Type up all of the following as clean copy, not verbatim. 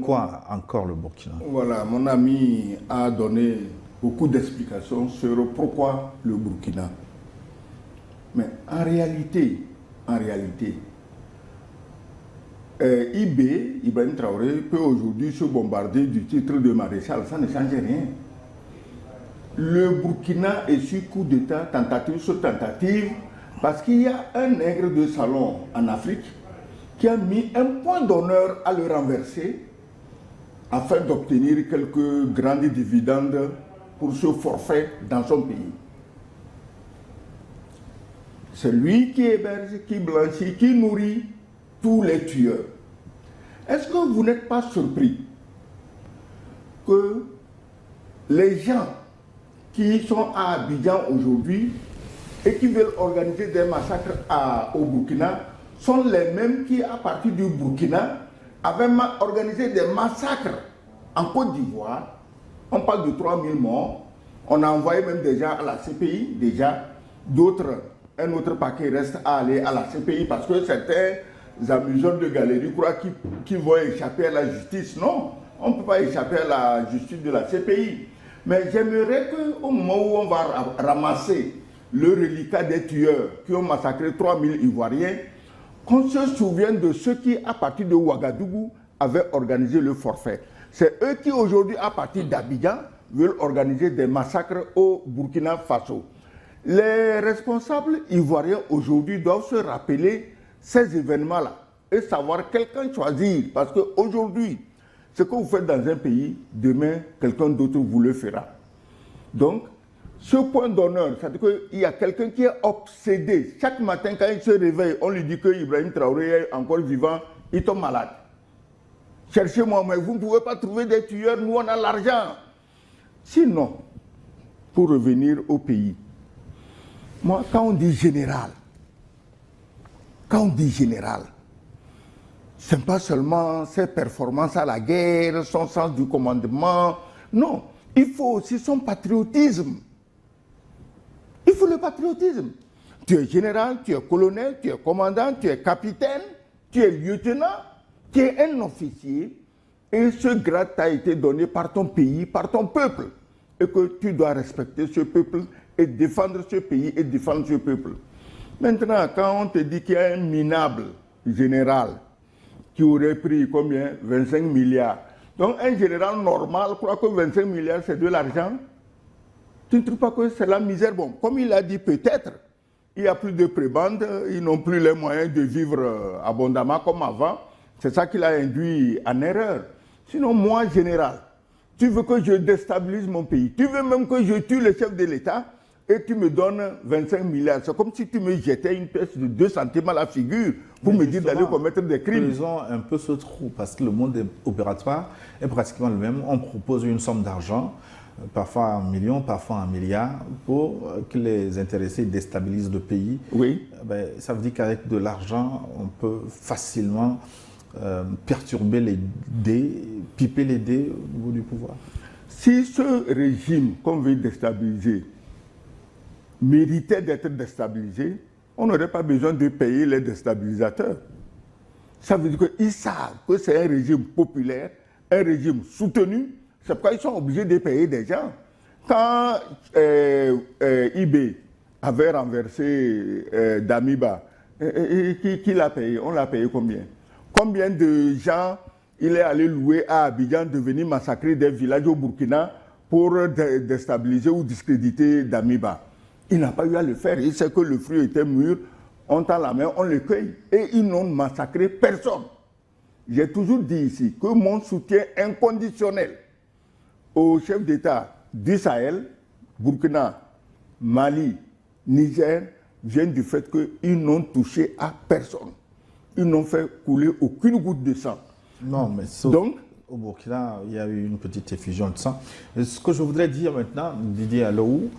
Pourquoi encore le Burkina? Voilà, mon ami a donné beaucoup d'explications sur pourquoi le Burkina. Mais en réalité, Ibrahim Traoré peut aujourd'hui se bombarder du titre de maréchal, ça ne change rien. Le Burkina est sur coup d'État, tentative sur tentative, parce qu'il y a un nègre de salon en Afrique qui a mis un point d'honneur à le renverser afin d'obtenir quelques grandes dividendes pour ce forfait dans son pays. C'est lui qui héberge, qui blanchit, qui nourrit tous les tueurs. Est-ce que vous n'êtes pas surpris que les gens qui sont à Abidjan aujourd'hui et qui veulent organiser des massacres au Burkina sont les mêmes qui, à partir du Burkina, avaient organisé des massacres en Côte d'Ivoire? On parle de 3000 morts. On a envoyé même des gens à la CPI, déjà. D'autres, un autre paquet reste à aller à la CPI parce que certains amuseurs de galerie croient qu'ils vont échapper à la justice. Non, on ne peut pas échapper à la justice de la CPI. Mais j'aimerais qu'au moment où on va ramasser le reliquat des tueurs qui ont massacré 3000 Ivoiriens, qu'on se souvienne de ceux qui, à partir de Ouagadougou, avaient organisé le forfait. C'est eux qui, aujourd'hui, à partir d'Abidjan, veulent organiser des massacres au Burkina Faso. Les responsables ivoiriens, aujourd'hui, doivent se rappeler ces événements-là et savoir quelqu'un choisir. Parce qu'aujourd'hui, ce que vous faites dans un pays, demain, quelqu'un d'autre vous le fera. Donc, ce point d'honneur, c'est-à-dire qu'il y a quelqu'un qui est obsédé. Chaque matin, quand il se réveille, on lui dit que Ibrahim Traoré est encore vivant, il tombe malade. Cherchez-moi, mais vous ne pouvez pas trouver des tueurs, nous on a l'argent. Sinon, pour revenir au pays, moi, quand on dit général, ce n'est pas seulement ses performances à la guerre, son sens du commandement. Non, il faut aussi son patriotisme. Il faut le patriotisme. Tu es général, tu es colonel, tu es commandant, tu es capitaine, tu es lieutenant, tu es un officier. Et ce grade t'a été donné par ton pays, par ton peuple. Et que tu dois respecter ce peuple et défendre ce pays et défendre ce peuple. Maintenant, quand on te dit qu'il y a un minable général qui aurait pris combien? 25 milliards. Donc un général normal croit que 25 milliards c'est de l'argent. Tu ne trouves pas que c'est la misère? Bon, comme il a dit, peut-être, il n'y a plus de prébende, ils n'ont plus les moyens de vivre abondamment comme avant. C'est ça qui l'a induit en erreur. Sinon, moi, général, tu veux que je déstabilise mon pays. Tu veux même que je tue le chef de l'État et tu me donnes 25 milliards. C'est comme si tu me jetais une pièce de 2 centimes à la figure pour me dire d'aller commettre des crimes. Ils ont un peu ce trou parce que le monde opératoire est pratiquement le même. On propose une somme d'argent, parfois 1 million, parfois 1 milliard, pour que les intéressés déstabilisent le pays. Oui. Ça veut dire qu'avec de l'argent, on peut facilement perturber les dés, piper les dés au niveau du pouvoir. Si ce régime qu'on veut déstabiliser méritait d'être déstabilisé, on n'aurait pas besoin de payer les déstabilisateurs. Ça veut dire qu'ils savent que c'est un régime populaire, un régime soutenu. C'est pourquoi ils sont obligés de payer des gens. Quand IB avait renversé Damiba, qui l'a payé? On l'a payé combien? Combien de gens il est allé louer à Abidjan de venir massacrer des villages au Burkina pour déstabiliser ou discréditer Damiba? Il n'a pas eu à le faire. Il sait que le fruit était mûr, on tend la main, on le cueille. Et ils n'ont massacré personne. J'ai toujours dit ici que mon soutien inconditionnel aux chefs d'État du Sahel, Burkina, Mali, Niger, vient du fait qu'ils n'ont touché à personne. Ils n'ont fait couler aucune goutte de sang. Non, mais donc, au Burkina, il y a eu une petite effusion de sang. Ce que je voudrais dire maintenant, Didier Alou,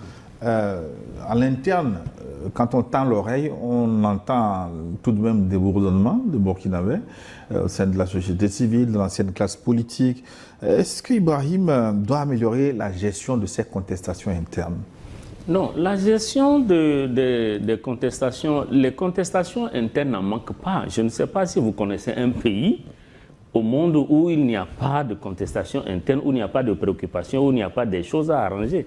à l'interne, quand on tend l'oreille, on entend tout de même des bourdonnements de Burkinabés au sein de la société civile, de l'ancienne classe politique. Est-ce qu'Ibrahim doit améliorer la gestion de ces contestations internes? Non, la gestion des contestations, les contestations internes n'en manquent pas. Je ne sais pas si vous connaissez un pays au monde où il n'y a pas de contestation interne, où il n'y a pas de préoccupation, où il n'y a pas des choses à arranger.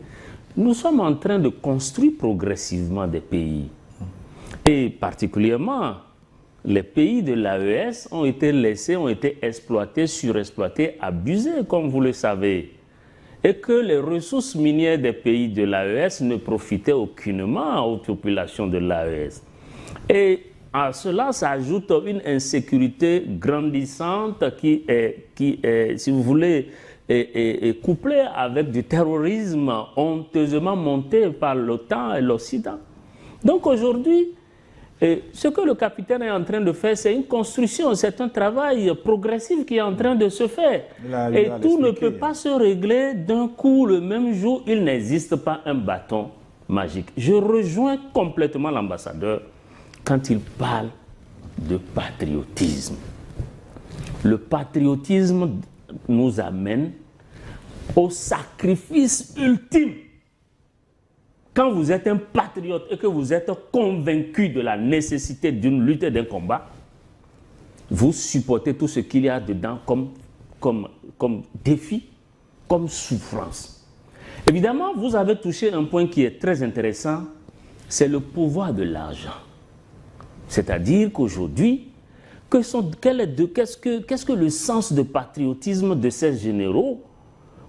Nous sommes en train de construire progressivement des pays. Et particulièrement, les pays de l'AES ont été laissés, ont été exploités, surexploités, abusés, comme vous le savez. Et que les ressources minières des pays de l'AES ne profitaient aucunement aux populations de l'AES. Et à cela s'ajoute une insécurité grandissante qui est, si vous voulez, est couplée avec du terrorisme honteusement monté par l'OTAN et l'Occident. Donc aujourd'hui, ce que le capitaine est en train de faire, c'est une construction, c'est un travail progressif qui est en train de se faire. Et tout ne peut pas se régler d'un coup le même jour. Il n'existe pas un bâton magique. Je rejoins complètement l'ambassadeur quand il parle de patriotisme. Le patriotisme nous amène au sacrifice ultime. Quand vous êtes un patriote et que vous êtes convaincu de la nécessité d'une lutte et d'un combat, vous supportez tout ce qu'il y a dedans comme défi, comme souffrance. Évidemment, vous avez touché un point qui est très intéressant, c'est le pouvoir de l'argent. C'est-à-dire qu'aujourd'hui, qu'est-ce que le sens de patriotisme de ces généraux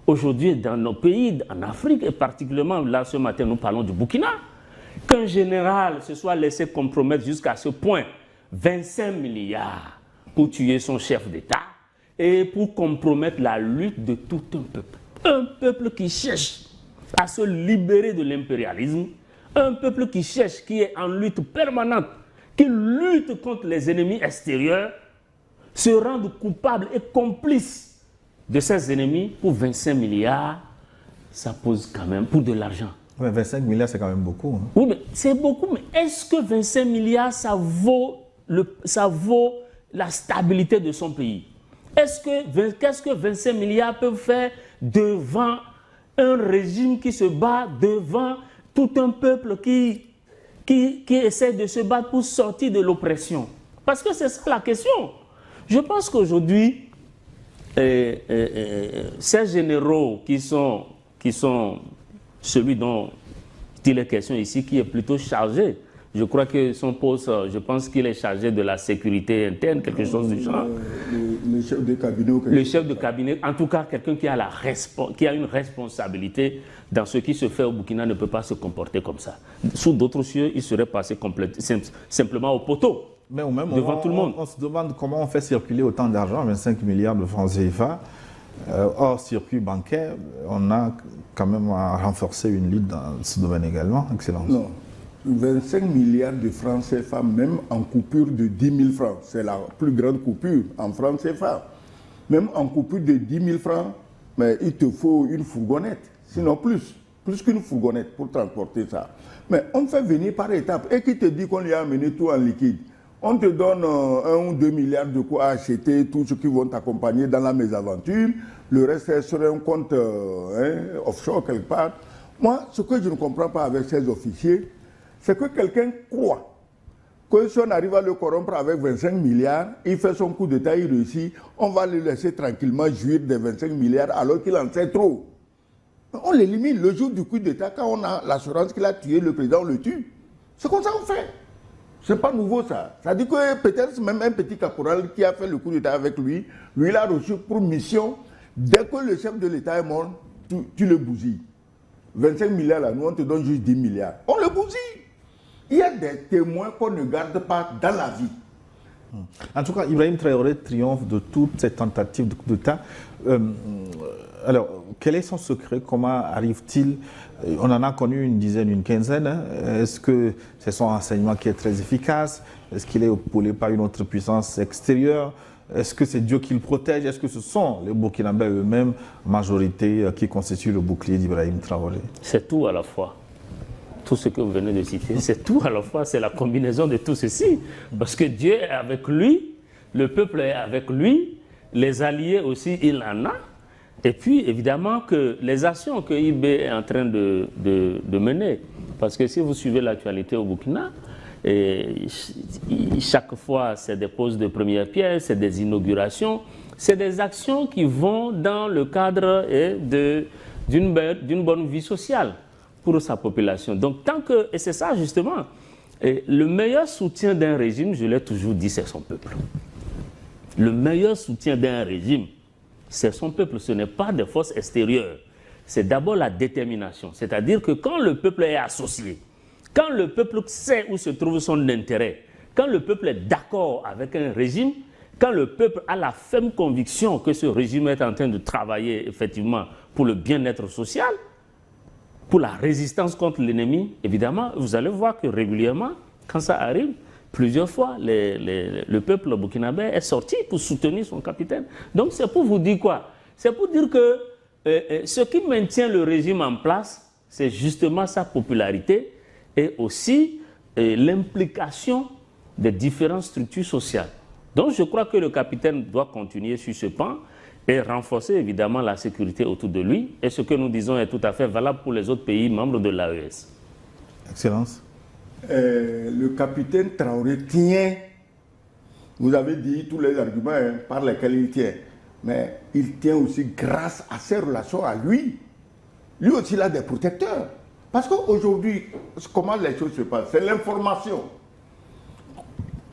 aujourd'hui dans nos pays, en Afrique, et particulièrement là ce matin nous parlons du Burkina, qu'un général se soit laissé compromettre jusqu'à ce point 25 milliards pour tuer son chef d'État et pour compromettre la lutte de tout un peuple. Un peuple qui cherche à se libérer de l'impérialisme, un peuple qui cherche, qui est en lutte permanente, qui lutte contre les ennemis extérieurs, se rendre coupable et complice de ses ennemis pour 25 milliards, ça pose quand même pour de l'argent. Ouais, 25 milliards, c'est quand même beaucoup. Hein. Oui, mais c'est beaucoup, mais est-ce que 25 milliards, ça vaut la stabilité de son pays? Qu'est-ce que 25 milliards peuvent faire devant un régime qui se bat, devant tout un peuple qui essaie de se battre pour sortir de l'oppression? Parce que c'est ça la question. Je pense qu'aujourd'hui, ces généraux qui sont celui dont il est question ici, qui est plutôt chargé, je crois que son poste, je pense qu'il est chargé de la sécurité interne, quelque chose du genre. Le chef de cabinet. Le chef de cabinet, en tout cas quelqu'un qui a une responsabilité dans ce qui se fait au Burkina ne peut pas se comporter comme ça. Sous d'autres cieux, il serait passé simplement au poteau. Mais au même devant tout le monde. On se demande comment on fait circuler autant d'argent, 25 milliards de francs CFA, hors circuit bancaire. On a quand même à renforcer une lutte dans ce domaine également. Excellence. Non, 25 milliards de francs CFA, même en coupure de 10 000 francs. C'est la plus grande coupure en francs CFA. Même en coupure de 10 000 francs, mais il te faut une fourgonnette, sinon plus qu'une fourgonnette pour transporter ça. Mais on fait venir par étapes. Et qui te dit qu'on lui a amené tout en liquide? On te donne 1 ou 2 milliards de quoi acheter tout ce qui vont t'accompagner dans la mésaventure. Le reste est sur un compte offshore quelque part. Moi, ce que je ne comprends pas avec ces officiers, c'est que quelqu'un croit que si on arrive à le corrompre avec 25 milliards, il fait son coup d'État, il réussit, on va le laisser tranquillement jouir des 25 milliards alors qu'il en sait trop. On l'élimine le jour du coup d'État, quand on a l'assurance qu'il a tué le président, on le tue. C'est comme ça qu'on fait. C'est pas nouveau ça. Ça dit que peut-être même un petit caporal qui a fait le coup d'État avec lui, il a reçu pour mission, dès que le chef de l'État est mort, tu le bousilles. 25 milliards là, nous on te donne juste 10 milliards. On le bousille. Il y a des témoins qu'on ne garde pas dans la vie. En tout cas, Ibrahim Traoré triomphe de toutes ces tentatives de coup d'État. Alors, quel est son secret? Comment arrive-t-il? On en a connu une dizaine, une quinzaine. Hein. Est-ce que c'est son renseignement qui est très efficace? Est-ce qu'il est épaulé par une autre puissance extérieure? Est-ce que c'est Dieu qui le protège? Est-ce que ce sont les Burkinabés eux-mêmes, majorité, qui constituent le bouclier d'Ibrahim Traoré? C'est tout à la fois. Tout ce que vous venez de citer, c'est tout à la fois, c'est la combinaison de tout ceci. Parce que Dieu est avec lui, le peuple est avec lui, les alliés aussi, il en a. Et puis, évidemment, que les actions que IB est en train de mener, parce que si vous suivez l'actualité au Burkina, chaque fois, c'est des poses de première pierre, c'est des inaugurations, c'est des actions qui vont dans le cadre d'une bonne vie sociale pour sa population. Donc, et c'est ça justement, le meilleur soutien d'un régime, je l'ai toujours dit, c'est son peuple. Le meilleur soutien d'un régime, c'est son peuple, ce n'est pas des forces extérieures. C'est d'abord la détermination, c'est-à-dire que quand le peuple est associé, quand le peuple sait où se trouve son intérêt, quand le peuple est d'accord avec un régime, quand le peuple a la ferme conviction que ce régime est en train de travailler effectivement pour le bien-être social, pour la résistance contre l'ennemi, évidemment, vous allez voir que régulièrement, quand ça arrive, plusieurs fois, le peuple burkinabé est sorti pour soutenir son capitaine. Donc c'est pour vous dire quoi? C'est pour dire que ce qui maintient le régime en place, c'est justement sa popularité et aussi l'implication des différentes structures sociales. Donc je crois que le capitaine doit continuer sur ce pan et renforcer évidemment la sécurité autour de lui. Et ce que nous disons est tout à fait valable pour les autres pays membres de l'AES. Excellence. Le capitaine Traoré tient, vous avez dit tous les arguments par lesquels il tient, mais il tient aussi grâce à ses relations à lui. Lui aussi, il a des protecteurs. Parce qu'aujourd'hui, comment les choses se passent? C'est l'information.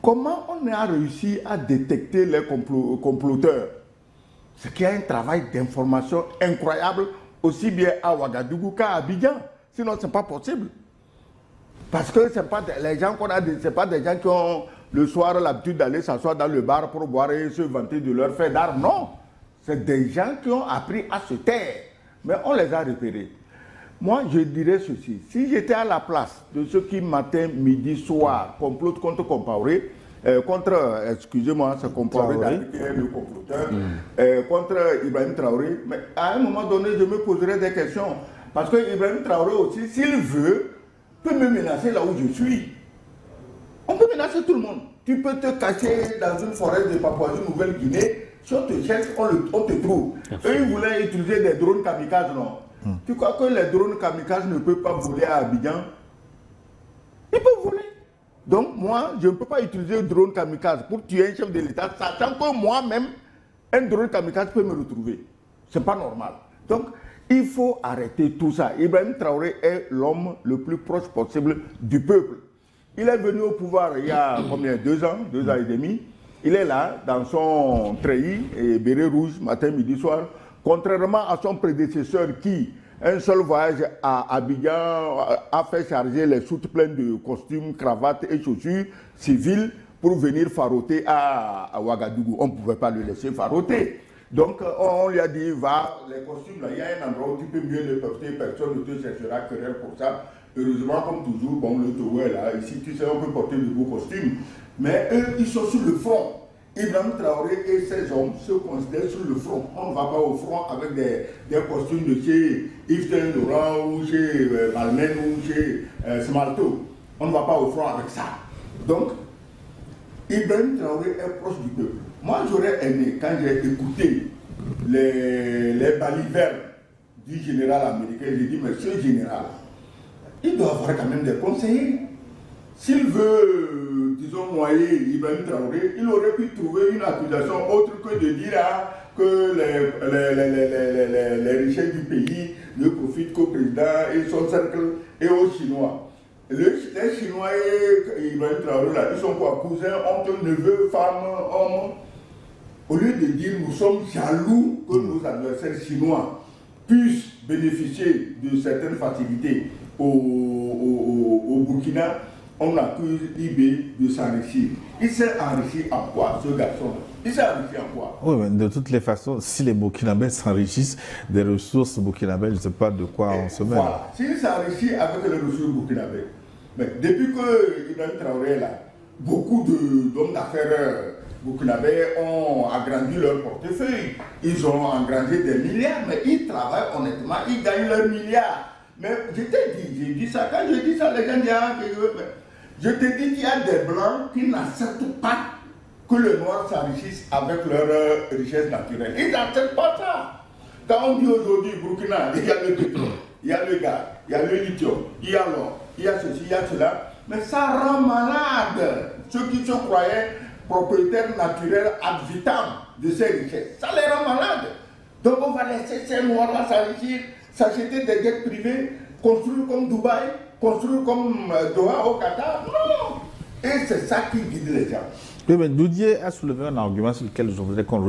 Comment on a réussi à détecter les comploteurs? C'est qu'il y a un travail d'information incroyable, aussi bien à Ouagadougou qu'à Abidjan. Sinon, ce n'est pas possible. Parce que ce n'est pas les gens qu'on a, c'est pas des gens qui ont le soir l'habitude d'aller s'asseoir dans le bar pour boire et se vanter de leur fait d'art. Non, c'est des gens qui ont appris à se taire. Mais on les a repérés. Moi, je dirais ceci. Si j'étais à la place de ceux qui, matin, midi, soir, complotent contre Compaoré, excusez-moi, c'est Compaoré le comploteur, contre Ibrahim Traoré, mais à un moment donné, je me poserais des questions. Parce que Ibrahim Traoré aussi, s'il veut, peut me menacer là où je suis. On peut menacer tout le monde. Tu peux te cacher dans une forêt de Papouasie-Nouvelle-Guinée. Si on te cherche, on te trouve. Eux, ils voulaient utiliser des drones kamikazes, non? Tu crois que les drones kamikazes ne peuvent pas voler à Abidjan? Ils peuvent voler. Donc, moi, je ne peux pas utiliser un drone kamikaze pour tuer un chef de l'État, sachant que moi-même, un drone kamikaze peut me retrouver. Ce n'est pas normal. Donc, il faut arrêter tout ça. Ibrahim Traoré est l'homme le plus proche possible du peuple. Il est venu au pouvoir il y a combien? 2 ans, 2 ans et demi. Il est là, dans son treillis et béret rouge, matin, midi, soir. Contrairement à son prédécesseur qui, un seul voyage à Abidjan, a fait charger les soutes pleines de costumes, cravates et chaussures civiles pour venir faroter à Ouagadougou. On ne pouvait pas le laisser faroter. Donc, on lui a dit, va, les costumes, là, il y a un endroit où tu peux mieux les porter, personne ne te cherchera querelle pour ça. Heureusement, comme toujours, bon, le Togo est là, ici, tu sais, on peut porter de beaux costumes. Mais eux, ils sont sur le front. Ibrahim Traoré et ses hommes se considèrent sur le front. On ne va pas au front avec des costumes de chez Yves Saint Laurent ou chez Balmain ou chez Smalto. On ne va pas au front avec ça. Donc, Ibrahim Traoré est proche du peuple. Moi, j'aurais aimé, quand j'ai écouté les balivernes du général américain, j'ai dit, monsieur le général, il doit avoir quand même des conseillers. S'il veut, disons, noyer Ibrahim Traoré, il aurait pu trouver une accusation autre que de dire que les richesses du pays ne profitent qu'au président et son cercle et aux Chinois. Les Chinois et Ibrahim Traoré, là, ils sont quoi? Cousins, oncles, neveux, femmes, hommes. Au lieu de dire nous sommes jaloux que nos adversaires chinois puissent bénéficier de certaines facilités au Burkina, on accuse IB de s'enrichir. Il s'est enrichi en quoi, ce garçon? Il s'est enrichi en quoi? Oui, mais de toutes les façons, si les Burkinabés s'enrichissent des ressources burkinabées, je ne sais pas de quoi on se met. Voilà, s'il s'enrichit avec les ressources burkinabées, mais depuis que Ibrahim Traoré est là, beaucoup d'hommes d'affaires burkinabés ont agrandi leur portefeuille. Ils ont engrangé des milliards, mais ils travaillent honnêtement, ils gagnent leurs milliards. Mais je t'ai dit, j'ai dit ça, quand je dis ça, les gens disent je te dis qu'il y a des blancs qui n'acceptent pas que le noir s'enrichisse avec leur richesse naturelle. Ils n'acceptent pas ça. Quand on dit aujourd'hui Burkina, il y a le pétrole, il y a le gaz, il y a le lithium, il y a l'or, il y a ceci, il y a cela, mais ça rend malade ceux qui se croyaient propriétaires naturels ad vitam de ces richesses. Ça les rend malades. Donc on va laisser ces noirs-là s'enrichir, s'acheter des jets privés, construire comme Dubaï, construire comme Doha au Qatar. Non. Et c'est ça qui guide les gens. Oui, mais Doudier a soulevé un argument sur lequel je voudrais qu'on